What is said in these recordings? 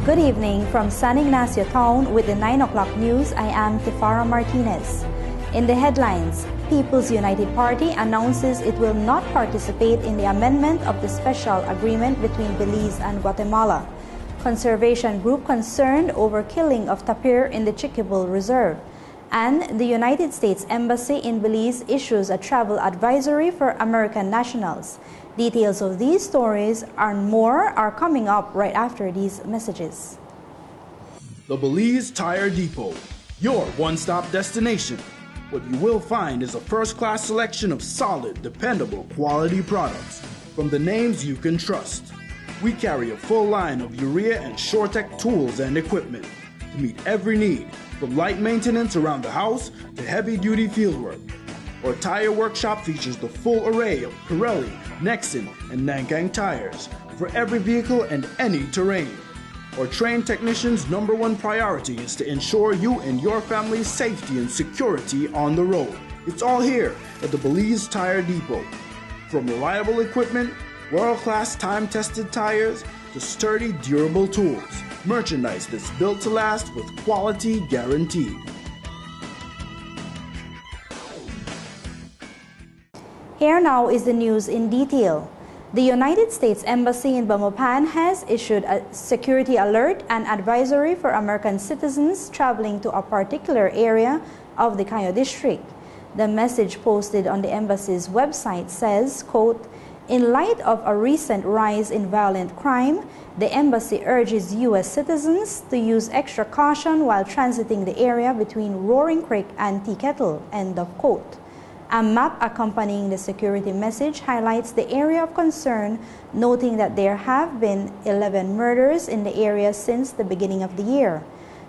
Good evening from San Ignacio Town with the 9 o'clock news. I am Tifara Martinez. In the headlines, People's United Party announces it will not participate in the amendment of the special agreement between Belize and Guatemala. Conservation group concerned over killing of tapir in the Chiquibul Reserve. And the United States Embassy in Belize issues a travel advisory for American nationals. Details of these stories and more are coming up right after these messages. The Belize Tire Depot, your one-stop destination. What you will find is a first-class selection of solid, dependable, quality products from the names you can trust. We carry a full line of urea and Shortec tools and equipment to meet every need, from light maintenance around the house to heavy-duty fieldwork. Our tire workshop features the full array of Pirelli, Nexen, and Nankang tires for every vehicle and any terrain. Our trained technicians' #1 priority is to ensure you and your family's safety and security on the road. It's all here at the Belize Tire Depot. From reliable equipment, world-class time-tested tires, to sturdy, durable tools. Merchandise that's built to last with quality guaranteed. Here now is the news in detail. The United States Embassy in Belmopan has issued a security alert and advisory for American citizens traveling to a particular area of the Cayo District. The message posted on the embassy's website says, quote, "In light of a recent rise in violent crime, the embassy urges U.S. citizens to use extra caution while transiting the area between Roaring Creek and Tea Kettle," end of quote. A map accompanying the security message highlights the area of concern, noting that there have been 11 murders in the area since the beginning of the year.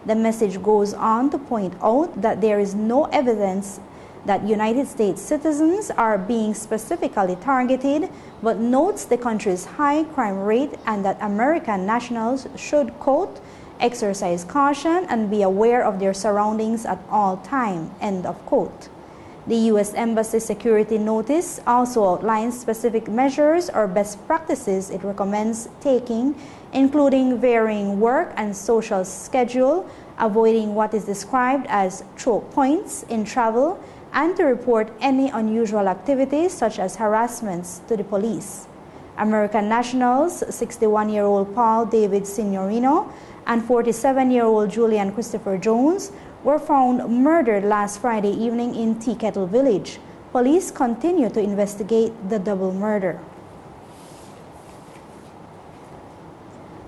The message goes on to point out that there is no evidence that United States citizens are being specifically targeted, but notes the country's high crime rate and that American nationals should, quote, "exercise caution and be aware of their surroundings at all time," end of quote. The U.S. Embassy Security Notice also outlines specific measures or best practices it recommends taking, including varying work and social schedule, avoiding what is described as choke points in travel, and to report any unusual activities such as harassments to the police. American nationals 61-year-old Paul David Signorino and 47-year-old Julian Christopher Jones were found murdered last Friday evening in Tea Kettle Village. Police continue to investigate the double murder.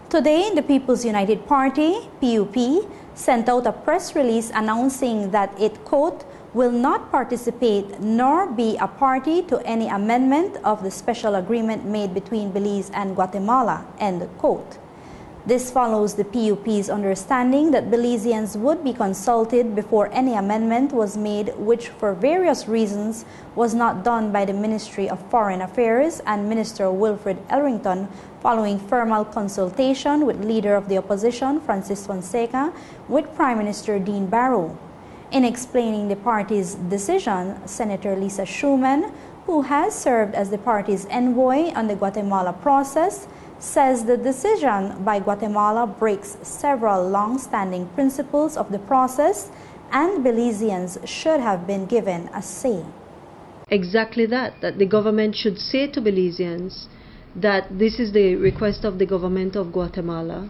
Today, the People's United Party, PUP, sent out a press release announcing that it, quote, "will not participate nor be a party to any amendment of the special agreement made between Belize and Guatemala," end quote. This follows the PUP's understanding that Belizeans would be consulted before any amendment was made, which for various reasons was not done by the Ministry of Foreign Affairs and Minister Wilfred Elrington following formal consultation with Leader of the Opposition Francis Fonseca with Prime Minister Dean Barrow. In explaining the party's decision, Senator Lisa Schuman, who has served as the party's envoy on the Guatemala process, says the decision by Guatemala breaks several long-standing principles of the process and Belizeans should have been given a say. Exactly that the government should say to Belizeans that this is the request of the government of Guatemala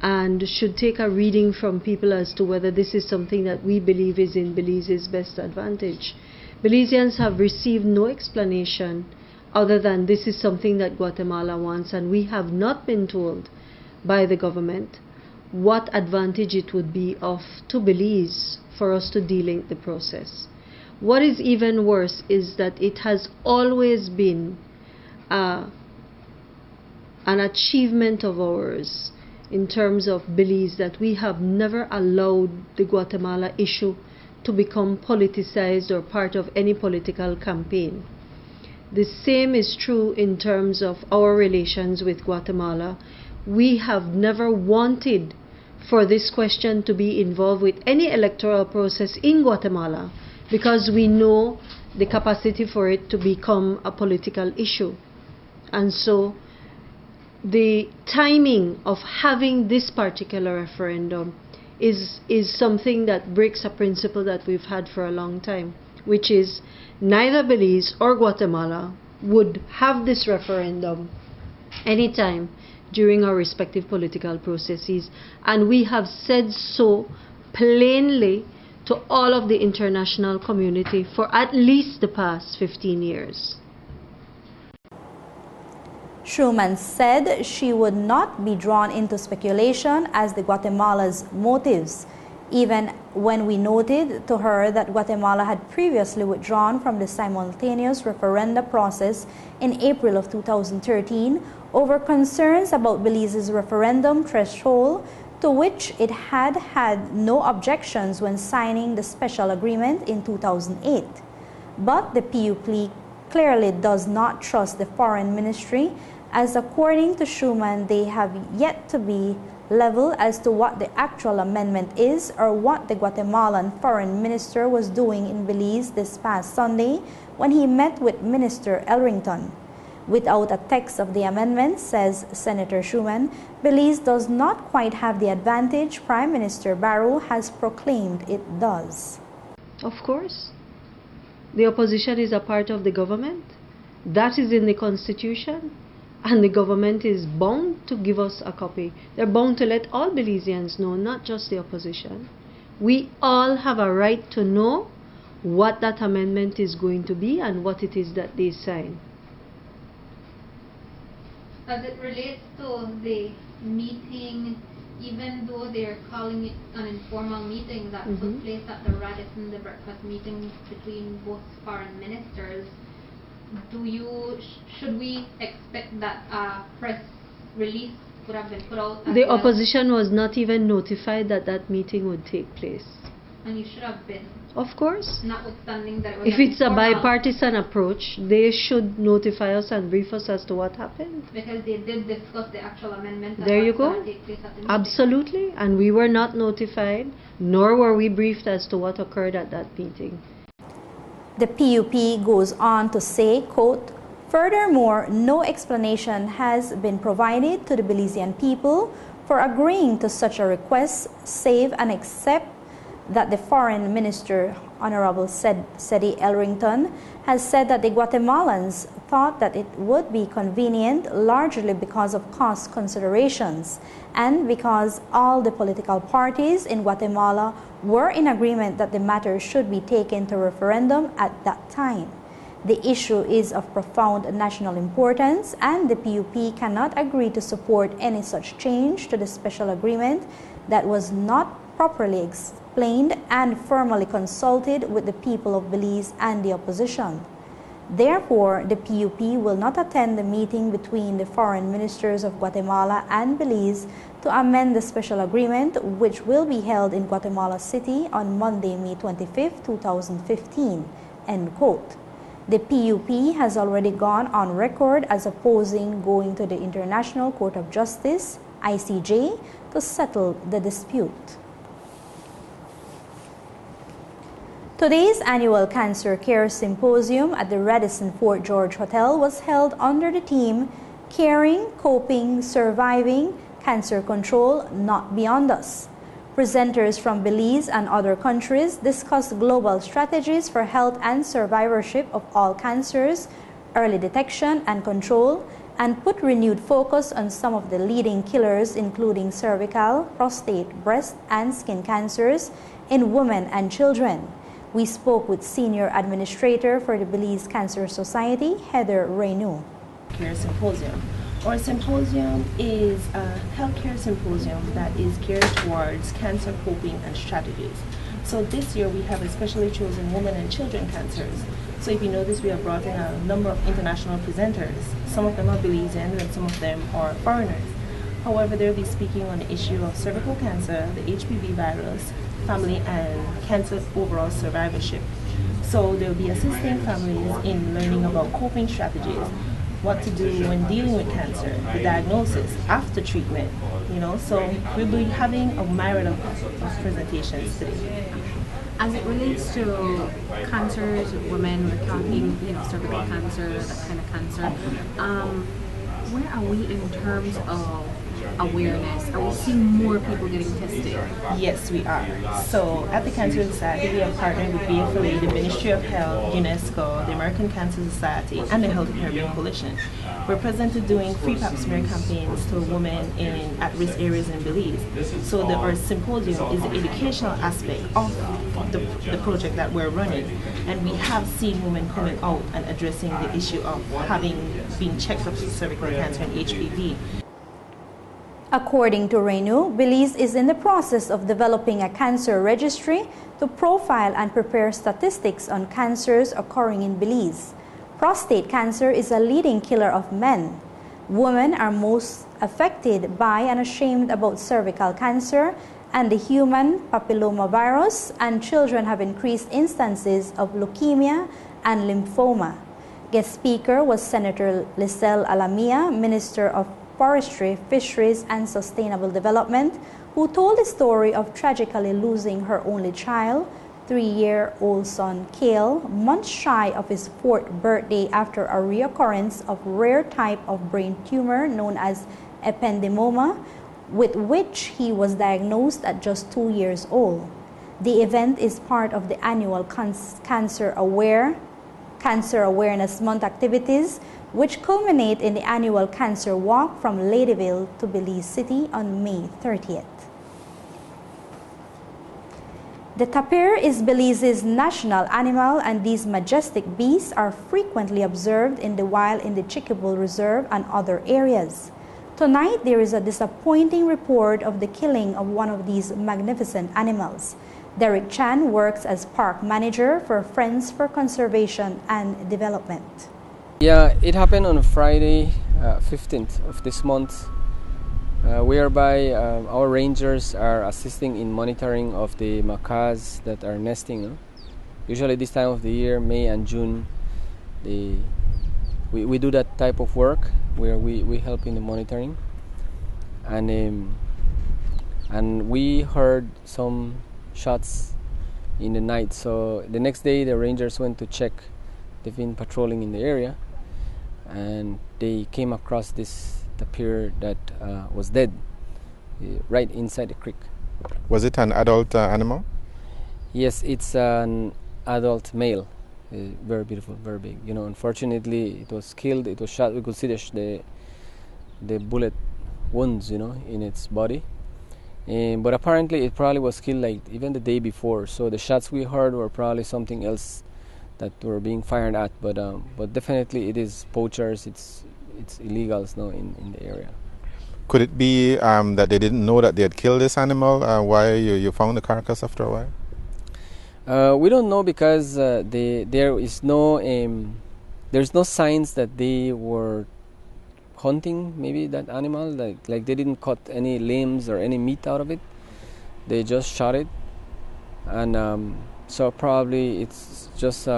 and should take a reading from people as to whether this is something that we believe is in Belize's best advantage. Belizeans have received no explanation other than this is something that Guatemala wants, and we have not been told by the government what advantage it would be of to Belize for us to delink the process. What is even worse is that it has always been an achievement of ours in terms of Belize that we have never allowed the Guatemala issue to become politicized or part of any political campaign. The same is true in terms of our relations with Guatemala. We have never wanted for this question to be involved with any electoral process in Guatemala because we know the capacity for it to become a political issue. And so the timing of having this particular referendum is something that breaks a principle that we've had for a long time, which is neither Belize or Guatemala would have this referendum anytime during our respective political processes. And we have said so plainly to all of the international community for at least the past 15 years. Schuman said she would not be drawn into speculation as to Guatemala's motives, even when we noted to her that Guatemala had previously withdrawn from the simultaneous referenda process in April of 2013 over concerns about Belize's referendum threshold, to which it had had no objections when signing the special agreement in 2008. But the PUP clearly does not trust the Foreign Ministry, as according to Schuman, they have yet to be level as to what the actual amendment is or what the Guatemalan Foreign Minister was doing in Belize this past Sunday when he met with Minister Elrington. Without a text of the amendment, says Senator Schuman, Belize does not quite have the advantage Prime Minister Barrow has proclaimed it does. Of course. The opposition is a part of the government. That is in the Constitution. And the government is bound to give us a copy. They're bound to let all Belizeans know, not just the opposition. We all have a right to know what that amendment is going to be and what it is that they sign. As it relates to the meeting, even though they're calling it an informal meeting that took place at the Radisson, the breakfast meeting between both foreign ministers, should we expect that a press release would have been put out? The opposition was not even notified that that meeting would take place. And you should have been. Of course. Notwithstanding that it was if it's a informal, bipartisan approach, they should notify us and brief us as to what happened. Because they did discuss the actual amendment. There you go. Take place at the meeting. Absolutely. And we were not notified, nor were we briefed as to what occurred at that meeting. The PUP goes on to say, quote, furthermore, no explanation has been provided to the Belizean people for agreeing to such a request, save and except that the Foreign Minister, Honorable Sedi Elrington, has said that the Guatemalans thought that it would be convenient largely because of cost considerations and because all the political parties in Guatemala were in agreement that the matter should be taken to referendum at that time. The issue is of profound national importance, and the PUP cannot agree to support any such change to the special agreement that was not properly explained and formally consulted with the people of Belize and the opposition. Therefore, the PUP will not attend the meeting between the foreign ministers of Guatemala and Belize to amend the special agreement, which will be held in Guatemala City on Monday, May 25, 2015. End quote. The PUP has already gone on record as opposing going to the International Court of Justice, ICJ, to settle the dispute. Today's annual Cancer Care Symposium at the Radisson Fort George Hotel was held under the theme Caring, Coping, Surviving, Cancer Control Not Beyond Us. Presenters from Belize and other countries discussed global strategies for health and survivorship of all cancers, early detection and control, and put renewed focus on some of the leading killers, including cervical, prostate, breast, and skin cancers in women and children. We spoke with Senior Administrator for the Belize Cancer Society, Heather Reynou. Care Symposium. Our symposium is a healthcare symposium that is geared towards cancer coping and strategies. So this year we have especially chosen women and children cancers. So if you notice, we have brought in a number of international presenters. Some of them are Belizean and some of them are foreigners. However, they'll be speaking on the issue of cervical cancer, the HPV virus, family and cancer overall survivorship. So they'll be assisting families in learning about coping strategies, what to do when dealing with cancer, the diagnosis, after treatment, so we'll be having a myriad of presentations today. As it relates to cancers, women, we're talking, cervical cancer, that kind of cancer. where are we in terms of awareness? Are we seeing more people getting tested? Yes, we are. So at the Cancer Society, we have partnered with BFLA, the Ministry of Health, UNESCO, the American Cancer Society, and the Healthy Caribbean Coalition. We're presently doing free pap smear campaigns to women in at-risk areas in Belize. So our symposium is the educational aspect of the project that we're running. And we have seen women coming out and addressing the issue of having been checked for cervical cancer and HPV. According to RENU, Belize is in the process of developing a cancer registry to profile and prepare statistics on cancers occurring in Belize. Prostate cancer is a leading killer of men. Women are most affected by and ashamed about cervical cancer and the human papillomavirus, and children have increased instances of leukemia and lymphoma. Guest speaker was Senator Lisel Alamia, Minister of Forestry, Fisheries and Sustainable Development, who told the story of tragically losing her only child, 3-year-old son Kale, months shy of his 4th birthday after a reoccurrence of rare type of brain tumor known as ependymoma, with which he was diagnosed at just 2 years old. The event is part of the annual Cancer Awareness Month activities, which culminate in the annual Cancer Walk from Ladyville to Belize City on May 30th. The tapir is Belize's national animal, and these majestic beasts are frequently observed in the wild in the Chiquibull Reserve and other areas. Tonight, there is a disappointing report of the killing of one of these magnificent animals. Derek Chan works as park manager for Friends for Conservation and Development. Yeah, it happened on Friday, 15th of this month, whereby our rangers are assisting in monitoring of the macaws that are nesting. Usually this time of the year, May and June, we do that type of work where we help in the monitoring, and we heard some shots in the night. So the next day the rangers went to check. They've been patrolling in the area, and they came across this tapir that was dead right inside the creek. Was it an adult animal? Yes, it's an adult male. Very beautiful, very big. Unfortunately, it was killed. It was shot. We could see the bullet wounds, in its body. But apparently, it probably was killed like even the day before. So the shots we heard were probably something else that were being fired at. But definitely, it is poachers. It's illegals now in the area. Could it be that they didn't know that they had killed this animal? Why you found the carcass after a while? We don't know, because there's no signs that they were hunting maybe that animal. Like they didn't cut any limbs or any meat out of it. They just shot it, and so probably it's just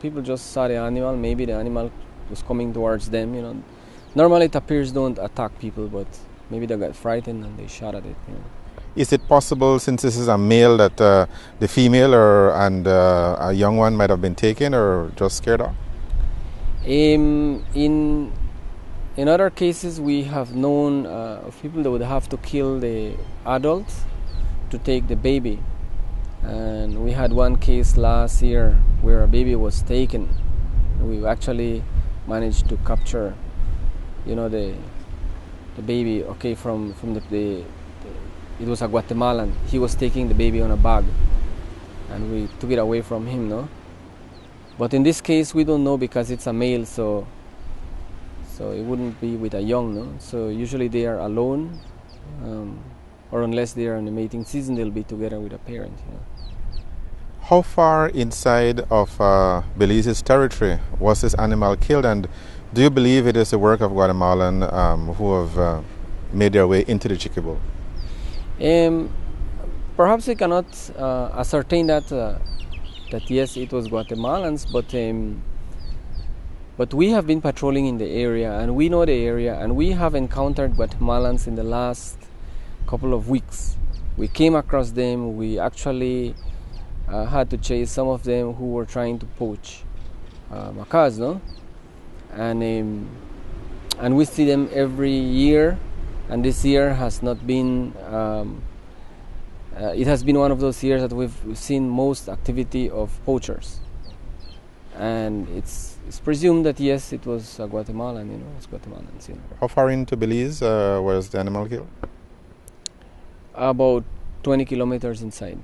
people just saw the animal. Maybe the animal was coming towards them. Normally tapirs don't attack people, but maybe they got frightened and they shot at it. Is it possible, since this is a male, that the female and a young one might have been taken or just scared off? In other cases, we have known of people that would have to kill the adult to take the baby. And we had one case last year where a baby was taken. We actually managed to capture, the baby. Okay, from the it was a Guatemalan. He was taking the baby on a bag, and we took it away from him, no? But in this case, we don't know, because it's a male, so it wouldn't be with a young, no? So usually they are alone, or unless they are in the mating season, they'll be together with a parent. How far inside of Belize's territory was this animal killed, and do you believe it is the work of Guatemalan who have made their way into the Chiquibull? Perhaps we cannot ascertain that yes, it was Guatemalans, but we have been patrolling in the area, and we know the area, and we have encountered Guatemalans in the last couple of weeks. We came across them. We actually had to chase some of them who were trying to poach macaws, no? And and we see them every year, and this year has not been, it has been one of those years that we've seen most activity of poachers. And it's presumed that yes, it was Guatemalan, it's Guatemalans. How far into Belize was the animal killed? About 20 kilometers inside.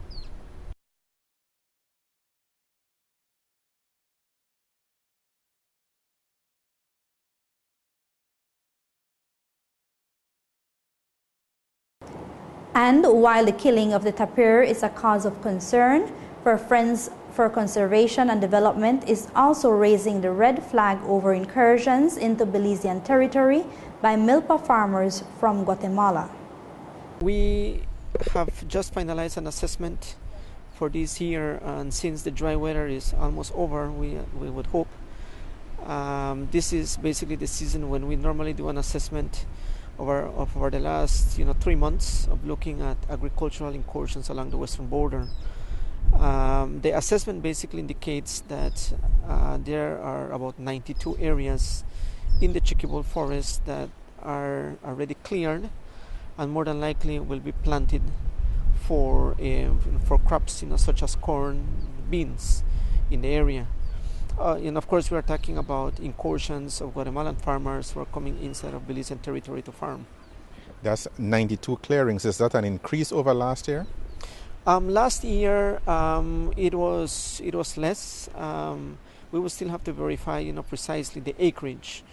And while the killing of the tapir is a cause of concern, for Friends for Conservation and Development is also raising the red flag over incursions into Belizean territory by milpa farmers from Guatemala. We have just finalized an assessment for this year, and since the dry weather is almost over, we would hope this is basically the season when we normally do an assessment over the last 3 months of looking at agricultural incursions along the western border. The assessment basically indicates that there are about 92 areas in the Chiquibol forest that are already cleared and more than likely will be planted for crops such as corn, beans in the area. And of course we are talking about incursions of Guatemalan farmers who are coming inside of Belizean territory to farm. That's 92 clearings. Is that an increase over last year? Last year it was less. We will still have to verify precisely the acreage.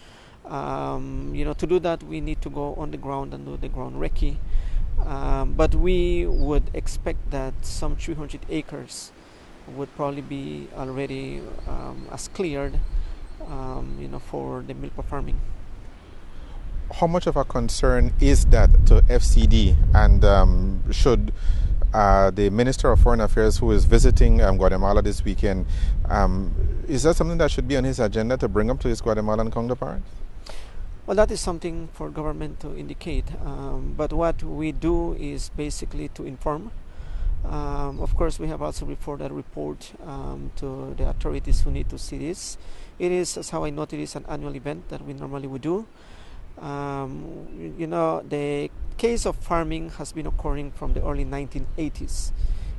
To do that we need to go on the ground and do the ground recce. But we would expect that some 300 acres would probably be already as cleared for the milpa farming. How much of a concern is that to FCD, and should the Minister of Foreign Affairs, who is visiting Guatemala this weekend, is that something that should be on his agenda to bring up to his Guatemalan counterpart? Well, that is something for government to indicate, but what we do is basically to inform. Of course, we have also reported a report to the authorities who need to see this. It is, as how I noted, it is an annual event that we normally would do. The case of farming has been occurring from the early 1980s.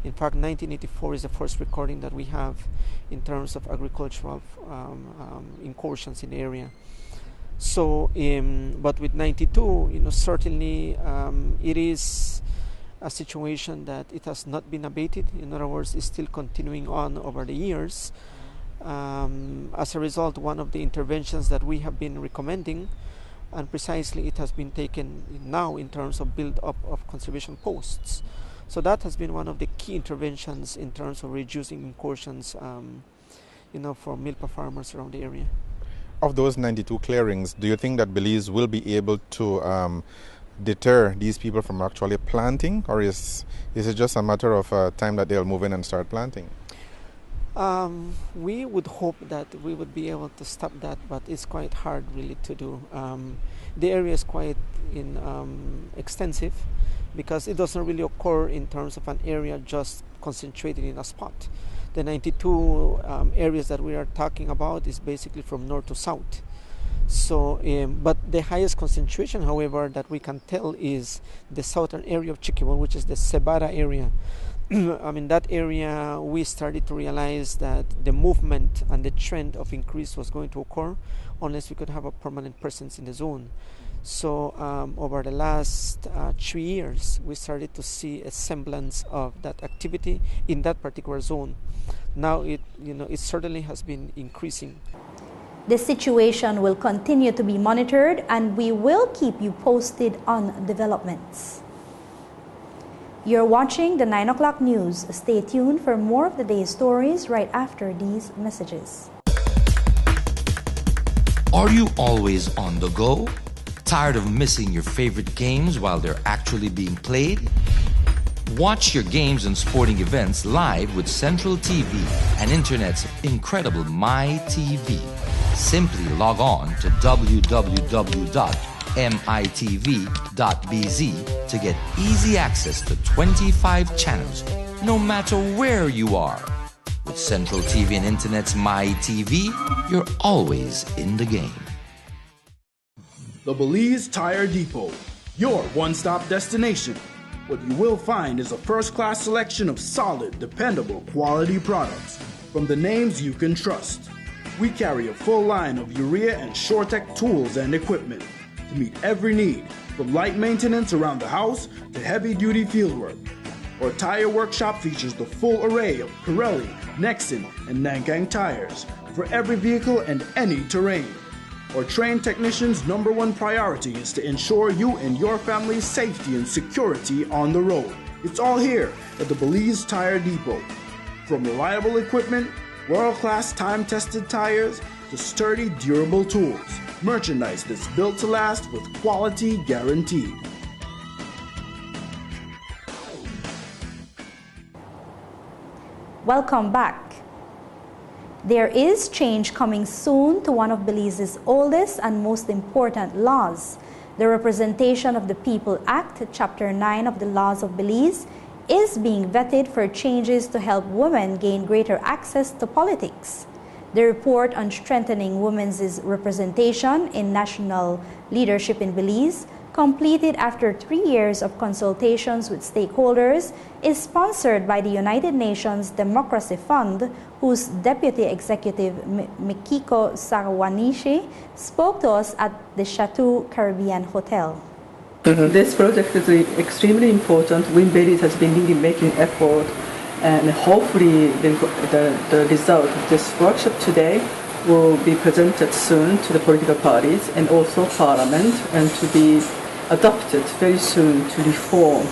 In fact, 1984 is the first recording that we have in terms of agricultural incursions in the area. So, but with 92, certainly it is a situation that it has not been abated. In other words, it's still continuing on over the years. As a result, one of the interventions that we have been recommending, and precisely it has been taken now in terms of build-up of conservation posts. So that has been one of the key interventions in terms of reducing incursions, for milpa farmers around the area. Of those 92 clearings, do you think that Belize will be able to deter these people from actually planting, or is it just a matter of time that they'll move in and start planting? We would hope that we would be able to stop that, but it's quite hard really to do. The area is quite extensive because it doesn't really occur in terms of an area just concentrated in a spot. The 92 areas that we are talking about is basically from north to south. So, but the highest concentration, however, that we can tell is the southern area of Chiquibol, which is the Cebada area. I mean, that area, we started to realize that the movement and the trend of increase was going to occur unless we could have a permanent presence in the zone. So over the last 3 years, we started to see a semblance of that activity in that particular zone. Now it certainly has been increasing. The situation will continue to be monitored, and we will keep you posted on developments. You're watching the 9 o'clock news. Stay tuned for more of the day's stories right after these messages. Are you always on the go? Tired of missing your favorite games while they're actually being played? Watch your games and sporting events live with Central TV and Internet's incredible MyTV. Simply log on to www.mitv.bz to get easy access to 25 channels, no matter where you are. With Central TV and Internet's MyTV, you're always in the game. The Belize Tire Depot, your one-stop destination. What you will find is a first-class selection of solid, dependable, quality products from the names you can trust. We carry a full line of urea and Shortec tools and equipment to meet every need, from light maintenance around the house to heavy-duty fieldwork. Our tire workshop features the full array of Pirelli, Nexen, and Nankang tires for every vehicle and any terrain. Our trained technicians' #1 priority is to ensure you and your family's safety and security on the road. It's all here at the Belize Tire Depot. From reliable equipment, world-class time-tested tires, to sturdy, durable tools. Merchandise that's built to last with quality guaranteed. Welcome back. There is change coming soon to one of Belize's oldest and most important laws. The Representation of the People Act, Chapter 9 of the Laws of Belize, is being vetted for changes to help women gain greater access to politics. The report on strengthening women's representation in national leadership in Belize, completed after 3 years of consultations with stakeholders, is sponsored by the United Nations Democracy Fund, whose Deputy Executive Mikiko Sarawanishi spoke to us at the Chateau Caribbean Hotel. This project is extremely important. WIN Belize has been really making effort, and hopefully the result of this workshop today will be presented soon to the political parties and also Parliament, and to be adopted very soon to reform,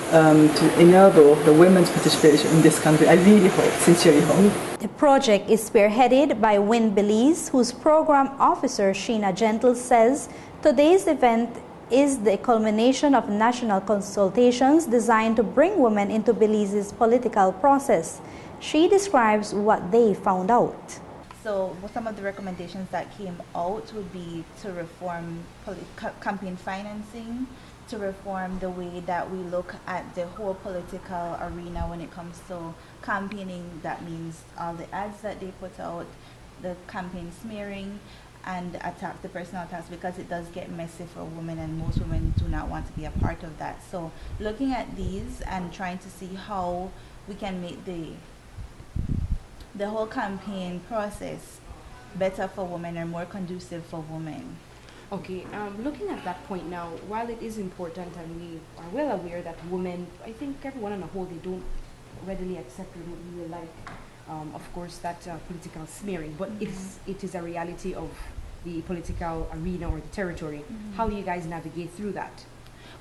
to enable the women's participation in this country. I really hope, sincerely hope. The project is spearheaded by WIN Belize, whose program officer Sheena Gentle says today's event is the culmination of national consultations designed to bring women into Belize's political process. She describes what they found out. So some of the recommendations that came out would be to reform campaign financing, to reform the way that we look at the whole political arena when it comes to campaigning. That means all the ads that they put out, the campaign smearing, and attack, the personal attacks, because it does get messy for women, and most women do not want to be a part of that. So looking at these and trying to see how we can make the whole campaign process better for women or more conducive for women. Okay, looking at that point now, while it is important and we are well aware that women, I think everyone on the whole, they don't readily accept or don't really like, of course, that political smearing, but it is a reality of the political arena or the territory. How do you guys navigate through that?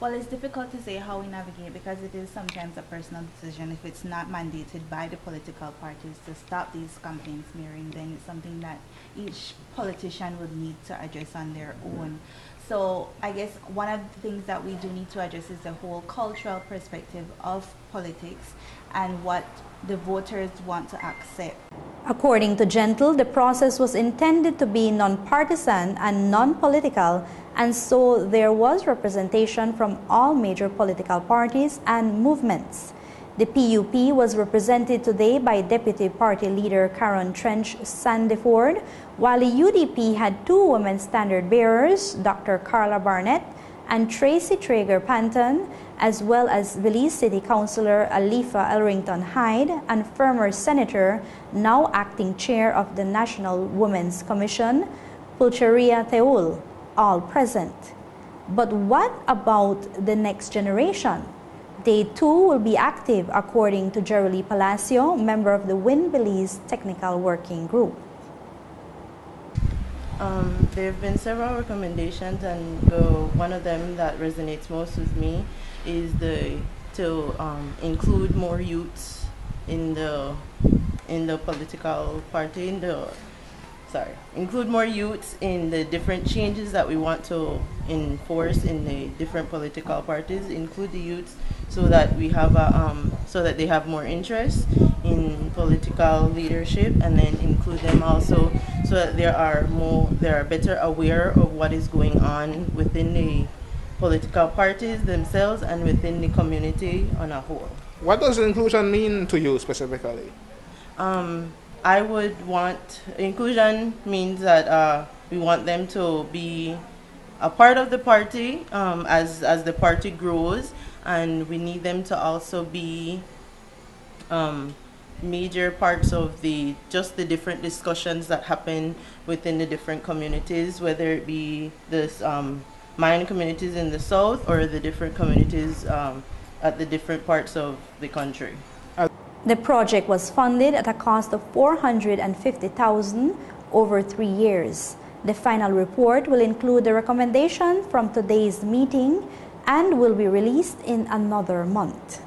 Well, it's difficult to say how we navigate, because it is sometimes a personal decision. If it's not mandated by the political parties to stop these campaign smearing, then it's something that each politician would need to address on their own. So I guess one of the things that we do need to address is the whole cultural perspective of politics and what the voters want to accept. According to Gentle, the process was intended to be non-partisan and non-political, and so there was representation from all major political parties and movements. The PUP was represented today by Deputy Party Leader Karen Trench Sandiford, while the UDP had 2 women standard bearers, Dr. Carla Barnett and Tracy Traeger Panton, as well as Belize City Councillor Alifa Elrington Hyde and former Senator, now acting chair of the National Women's Commission, Pulcheria Teul, all present. But what about the next generation? They too will be active, according to Jerolee Palacio, member of the WIN Belize Technical Working Group. There have been several recommendations, and one of them that resonates most with me is to include more youths in the political party, include more youths in the different changes that we want to enforce in the different political parties. Include the youths so that we have so that they have more interest in political leadership, and then include them also so that they are better aware of what is going on within the political parties themselves and within the community on a whole. What does inclusion mean to you specifically? I would want, inclusion means that we want them to be a part of the party as the party grows, and we need them to also be major parts of the different discussions that happen within the different communities, whether it be this Mayan communities in the south or the different communities at the different parts of the country. The project was funded at a cost of $450,000 over 3 years. The final report will include the recommendation from today's meeting and will be released in another month.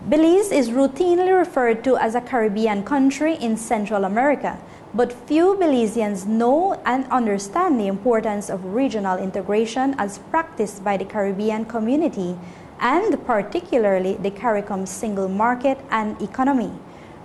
Belize is routinely referred to as a Caribbean country in Central America, but few Belizeans know and understand the importance of regional integration as practiced by the Caribbean community, and particularly the CARICOM single market and economy.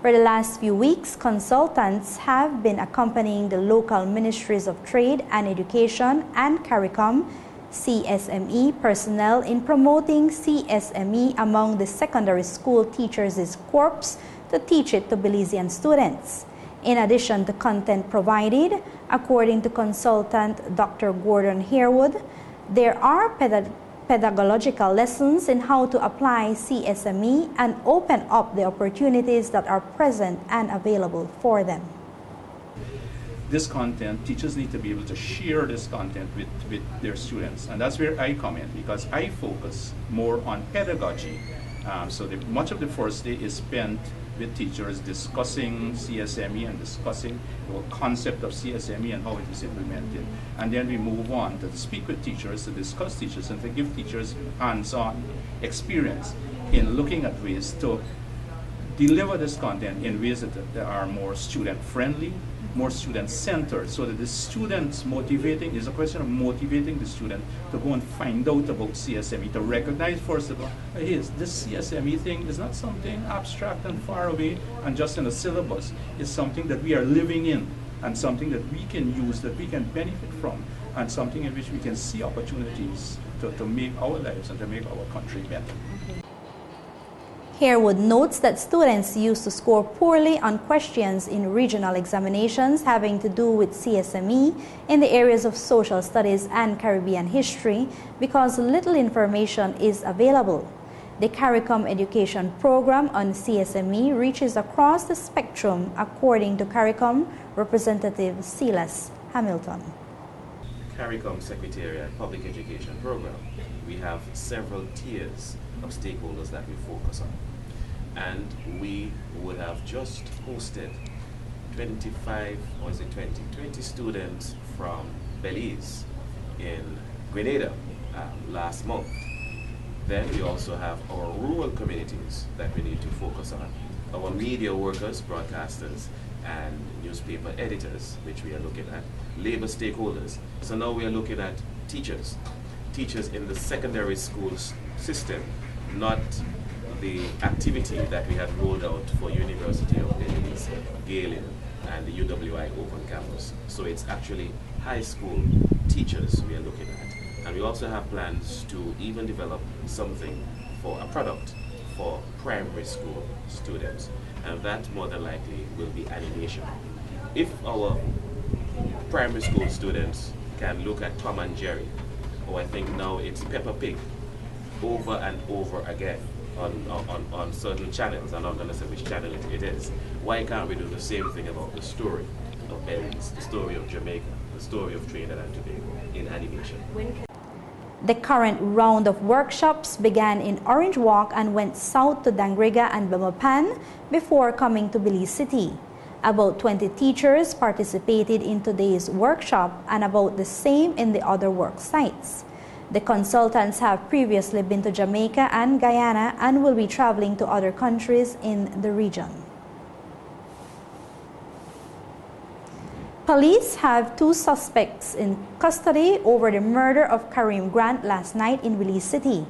For the last few weeks, consultants have been accompanying the local Ministries of Trade and Education and CARICOM CSME personnel in promoting CSME among the secondary school teachers' corps to teach it to Belizean students. In addition to content provided, according to consultant Dr. Gordon Harewood, there are pedagogical lessons in how to apply CSME and open up the opportunities that are present and available for them. This content, teachers need to be able to share this content with their students, and that's where I come in, because I focus more on pedagogy. So much of the first day is spent with teachers discussing CSME and discussing the concept of CSME and how it is implemented. And then we move on to speak with teachers, to discuss teachers, and to give teachers hands-on experience in looking at ways to deliver this content in ways that are more student-friendly, more student-centered, so that the students is a question of motivating the student to go and find out about CSME, to recognize first of all, hey, this CSME thing is not something abstract and far away and just in a syllabus. It's something that we are living in, and something that we can use, that we can benefit from, and something in which we can see opportunities to make our lives and to make our country better. Harewood notes that students used to score poorly on questions in regional examinations having to do with CSME in the areas of social studies and Caribbean history because little information is available. The CARICOM education program on CSME reaches across the spectrum, according to CARICOM Representative Silas Hamilton. CARICOM Secretariat Public Education Program, we have several tiers of stakeholders that we focus on. And we would have just hosted 20 students from Belize in Grenada last month. Then we also have our rural communities that we need to focus on. Our media workers, broadcasters, and newspaper editors, which we are looking at, labor stakeholders. So now we are looking at teachers in the secondary schools system, not the activity that we had rolled out for University of Belize, Galen, and the UWI Open Campus. So it's actually high school teachers we are looking at. And we also have plans to even develop something for a product for primary school students. And that more than likely will be animation. If our primary school students can look at Tom and Jerry, or I think now it's Peppa Pig, over and over again on certain channels. I'm not going to say which channel it is. Why can't we do the same thing about the story of Belize, the story of Jamaica, the story of Trinidad and Tobago in animation? The current round of workshops began in Orange Walk and went south to Dangriga and Belmopan before coming to Belize City. About 20 teachers participated in today's workshop and about the same in the other work sites. The consultants have previously been to Jamaica and Guyana and will be traveling to other countries in the region. Police have 2 suspects in custody over the murder of Kareem Grant last night in Belize City.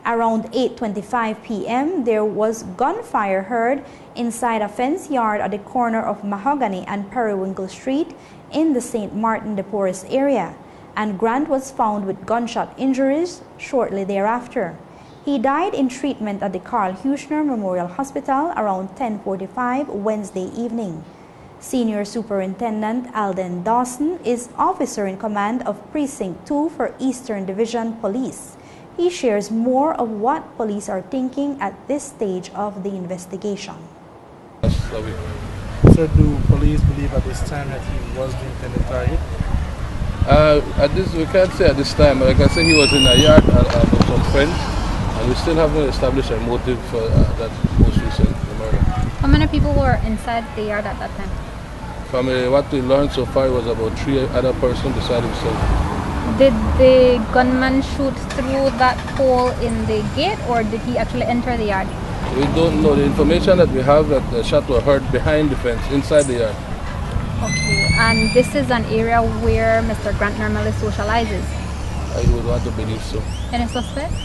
Around 8:25 p.m., there was gunfire heard inside a fence yard at the corner of Mahogany and Periwinkle Street in the St. Martin de Porres area, and Grant was found with gunshot injuries shortly thereafter. He died in treatment at the Carl Huchner Memorial Hospital around 10:45 Wednesday evening. Senior Superintendent Alden Dawson is officer in command of Precinct 2 for Eastern Division Police. He shares more of what police are thinking at this stage of the investigation. So do police believe at this time that he was the intended target? We can't say at this time, but like I say, he was in a yard with some friends, and we still haven't established a motive for that most recent murder. How many people were inside the yard at that time? From what we learned so far, it was about 3 other persons beside himself. Did the gunman shoot through that hole in the gate, or did he actually enter the yard? We don't know. The information that we have that the shots were heard behind the fence, inside the yard. Okay, and this is an area where Mr. Grant normally socializes? I would want to believe so. Any suspects?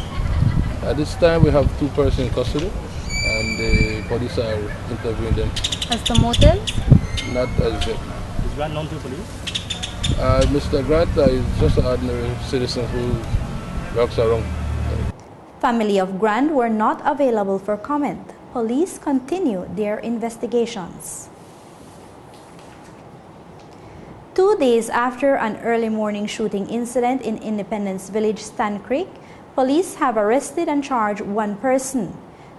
At this time, we have 2 persons in custody, and the police are interviewing them. As the motive? Not as yet. Is Grant known to police? Mr. Grant is just an ordinary citizen who walks around. Family of Grant were not available for comment. Police continue their investigations. 2 days after an early morning shooting incident in Independence Village, Stand Creek, police have arrested and charged 1 person.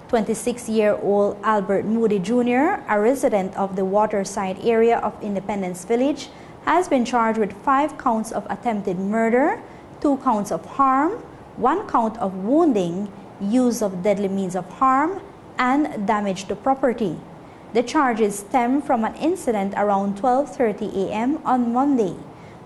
26-year-old Albert Moody Jr., a resident of the Waterside area of Independence Village, has been charged with 5 counts of attempted murder, 2 counts of harm, 1 count of wounding, use of deadly means of harm, and damage to property. The charges stem from an incident around 12:30 a.m. on Monday.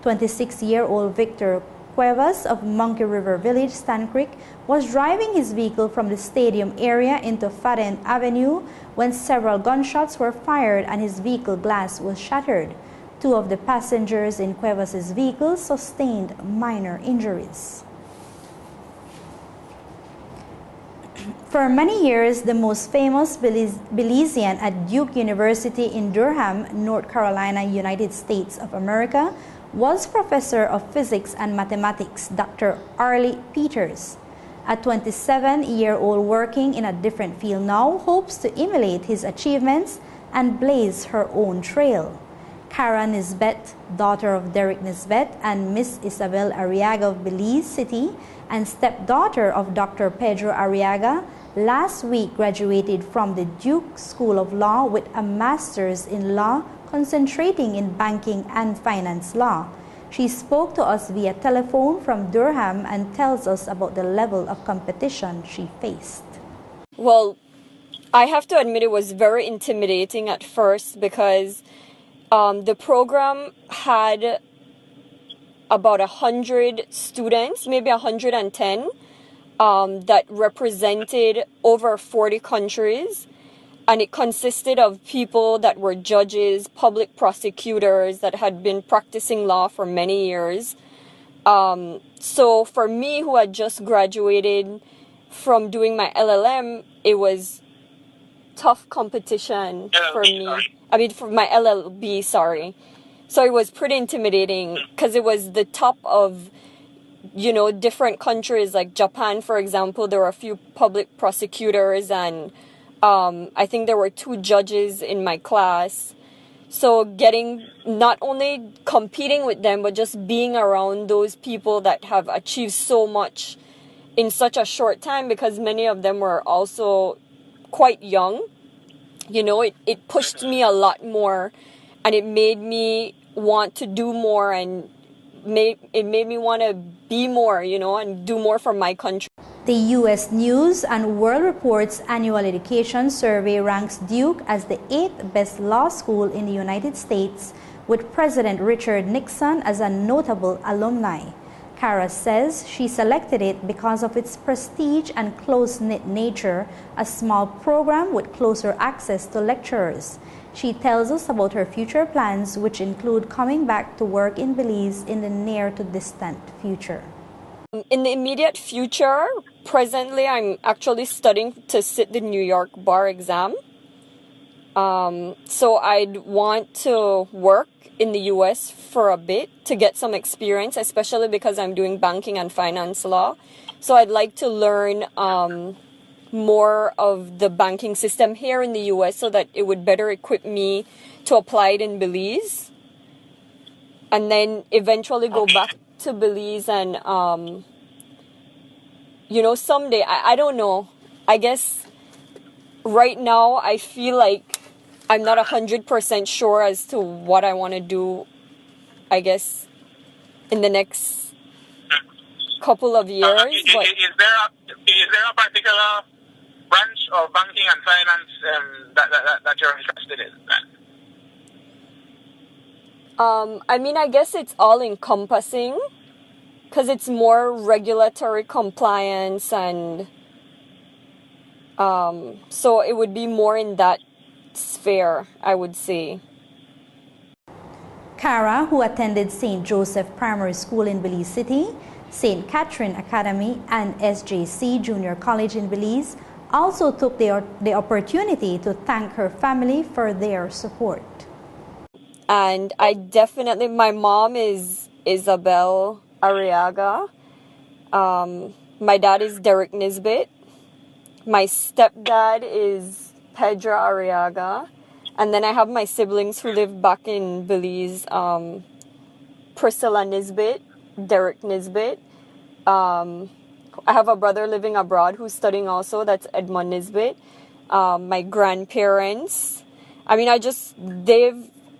26-year-old Victor Cuevas of Monkey River Village, Stand Creek, was driving his vehicle from the stadium area into Fadden Avenue when several gunshots were fired and his vehicle glass was shattered. 2 of the passengers in Cuevas' vehicle sustained minor injuries. For many years, the most famous Belizean at Duke University in Durham, North Carolina, United States of America, was Professor of Physics and Mathematics, Dr. Arlie Peters. A 27-year-old working in a different field now hopes to emulate his achievements and blaze her own trail. Cara Nisbet, daughter of Derek Nisbet and Miss Isabel Arriaga of Belize City, and stepdaughter of Dr. Pedro Arriaga, last week graduated from the Duke School of Law with a master's in law concentrating in banking and finance law. She spoke to us via telephone from Durham and tells us about the level of competition she faced. Well, I have to admit it was very intimidating at first because the program had about 100 students, maybe 110, that represented over 40 countries. And it consisted of people that were judges, public prosecutors that had been practicing law for many years. So for me, who had just graduated from doing my LLM, it was tough competition for me. I mean, for my LLB, sorry. So it was pretty intimidating because it was the top of, you know, different countries like Japan, for example. There were a few public prosecutors and I think there were 2 judges in my class. So not only competing with them, but just being around those people that have achieved so much in such a short time, because many of them were also quite young. You know, it pushed me a lot more, and it made me want to do more, and it made me want to be more, you know, and do more for my country. The U.S. News and World Report's annual education survey ranks Duke as the 8th best law school in the United States, with President Richard Nixon as a notable alumni. Cara says she selected it because of its prestige and close-knit nature, a small program with closer access to lecturers. She tells us about her future plans, which include coming back to work in Belize in the near to distant future. In the immediate future, presently I'm actually studying to sit the New York bar exam. So I'd want to work in the US for a bit to get some experience, especially because I'm doing banking and finance law. So I'd like to learn more of the banking system here in the US so that it would better equip me to apply it in Belize. And then eventually go back to Belize and, someday, I don't know. I guess right now I feel like I'm not 100% sure as to what I want to do, I guess, in the next couple of years. But Is there a particular branch of banking and finance that you're interested in? I guess it's all encompassing because it's more regulatory compliance and so it would be more in that sphere, I would say. Cara, who attended St. Joseph Primary School in Belize City, St. Catherine Academy and SJC Junior College in Belize, also took the opportunity to thank her family for their support. And my mom is Isabel Arriaga. My dad is Derek Nisbet. My stepdad is Pedro Arriaga. And then I have my siblings who live back in Belize. Priscilla Nisbet, Derek Nisbet. I have a brother living abroad who's studying also. That's Edmund Nisbet. My grandparents.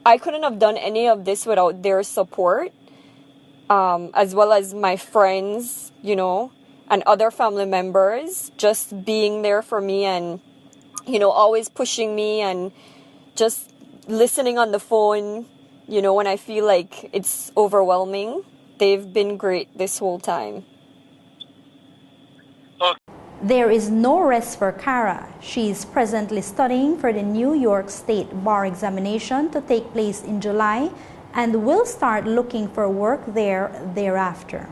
I couldn't have done any of this without their support, as well as my friends, and other family members just being there for me and, always pushing me and just listening on the phone, when I feel like it's overwhelming. They've been great this whole time. There is no rest for Cara. She is presently studying for the New York State Bar examination to take place in July and will start looking for work thereafter.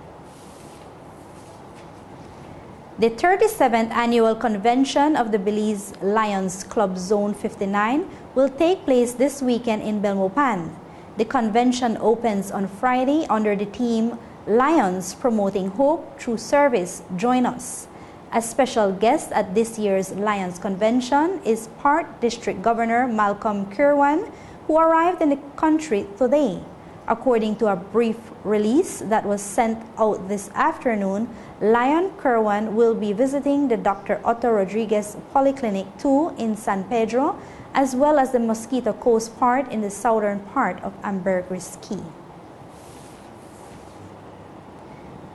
The 37th Annual Convention of the Belize Lions Club Zone 59 will take place this weekend in Belmopan. The convention opens on Friday under the theme Lions Promoting Hope Through Service. Join us. A special guest at this year's Lions Convention is Part District Governor Malcolm Kirwan, who arrived in the country today. According to a brief release that was sent out this afternoon, Lion Kirwan will be visiting the Dr. Otto Rodriguez Polyclinic 2 in San Pedro, as well as the Mosquito Coast part in the southern part of Ambergris Key.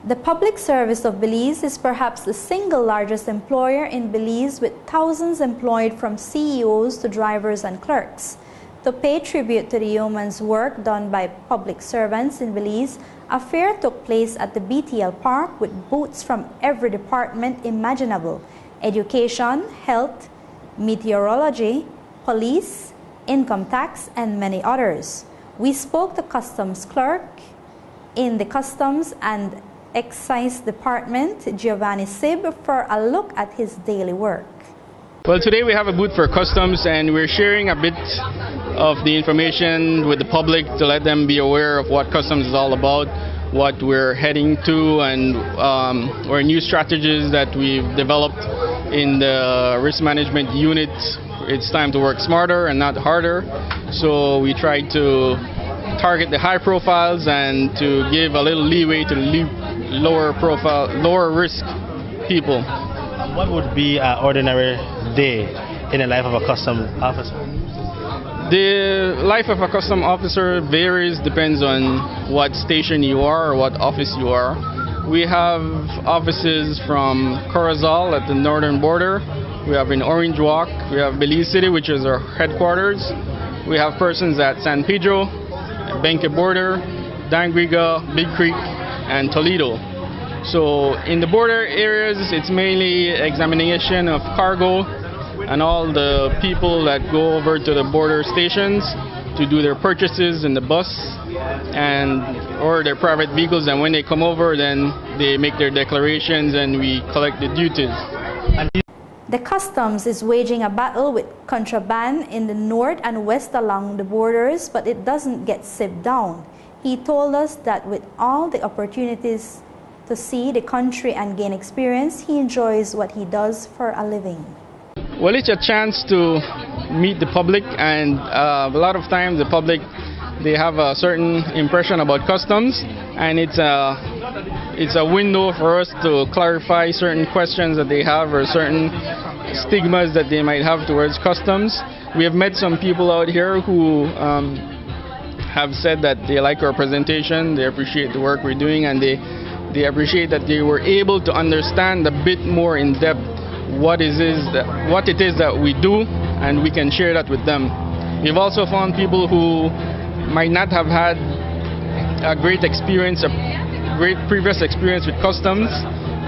The Public Service of Belize is perhaps the single largest employer in Belize, with thousands employed from CEOs to drivers and clerks. To pay tribute to the yeoman's work done by public servants in Belize, a fair took place at the BTL Park with booths from every department imaginable: education, health, meteorology, police, income tax, and many others. We spoke to customs clerk in the Customs and Excise Department, Giovanni Sib, for a look at his daily work. Well, today we have a booth for customs and we're sharing a bit of the information with the public to let them be aware of what customs is all about, what we're heading to, and our new strategies that we've developed in the risk management unit. It's time to work smarter and not harder. So we try to target the high profiles and to give a little leeway to the lower profile, lower risk people. What would be an ordinary day in the life of a customs officer? The life of a customs officer varies, depends on what station you are or what office you are. We have offices from Corozal at the northern border. We have in Orange Walk. We have Belize City, which is our headquarters. We have persons at San Pedro, Benque border, Dangriga, Big Creek, and Toledo. So in the border areas, it's mainly examination of cargo and all the people that go over to the border stations to do their purchases in the bus and or their private vehicles, and when they come over, then they make their declarations and we collect the duties. The customs is waging a battle with contraband in the north and west along the borders, but it doesn't get sipped down. He told us that with all the opportunities to see the country and gain experience, he enjoys what he does for a living. Well, it's a chance to meet the public, and a lot of times the public, they have a certain impression about customs, and it's a window for us to clarify certain questions that they have or certain stigmas that they might have towards customs. We have met some people out here who have said that they like our presentation, they appreciate the work we're doing, and they appreciate that they were able to understand a bit more in depth what it is that we do, and we can share that with them. We've also found people who might not have had a great previous experience with customs,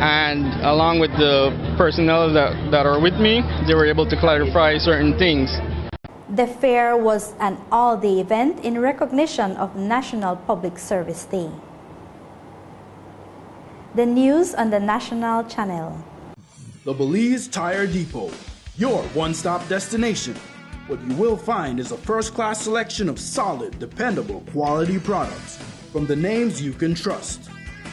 and along with the personnel that are with me, they were able to clarify certain things. The fair was an all-day event in recognition of National Public Service Day. The news on the National Channel. The Belize Tire Depot, your one-stop destination. What you will find is a first-class selection of solid, dependable, quality products from the names you can trust.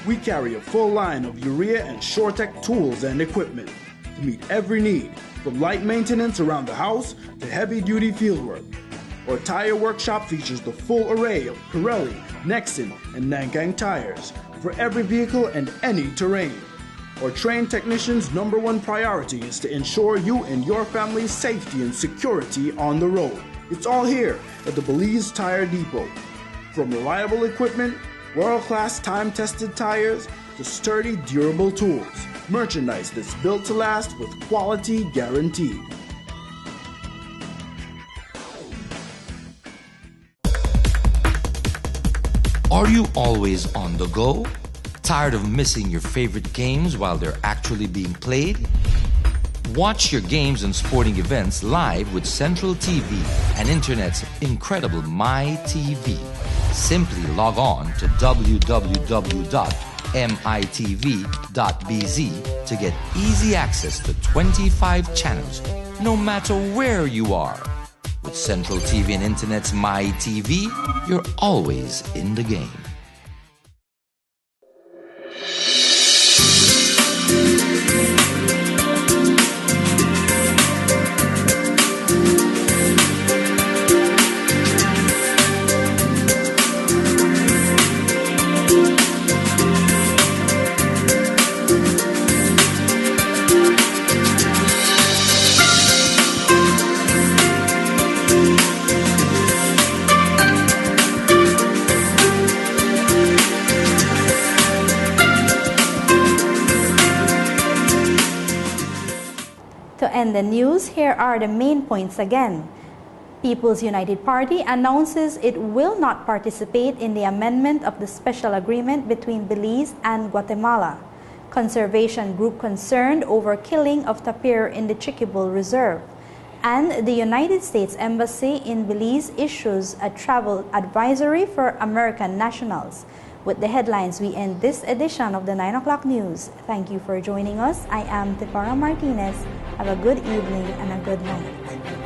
We carry a full line of urea and SureTech tools and equipment to meet every need, from light maintenance around the house to heavy-duty fieldwork. Our tire workshop features the full array of Pirelli, Nexen, and Nankang tires for every vehicle and any terrain. Our trained technicians' #1 priority is to ensure you and your family's safety and security on the road. It's all here at the Belize Tire Depot. From reliable equipment, world-class time-tested tires, to sturdy, durable tools. Merchandise that's built to last with quality guaranteed. Are you always on the go? Tired of missing your favorite games while they're actually being played? Watch your games and sporting events live with Central TV and Internet's incredible MyTV. Simply log on to www.mitv.bz to get easy access to 25 channels, no matter where you are. With Central TV and Internet's MyTV, you're always in the game. To end the news, here are the main points again. People's United Party announces it will not participate in the amendment of the special agreement between Belize and Guatemala. Conservation group concerned over killing of tapir in the Chiquibul Reserve. And the United States Embassy in Belize issues a travel advisory for American nationals. With the headlines, we end this edition of the 9 o'clock news. Thank you for joining us. I am Tefara Martinez. Have a good evening and a good night.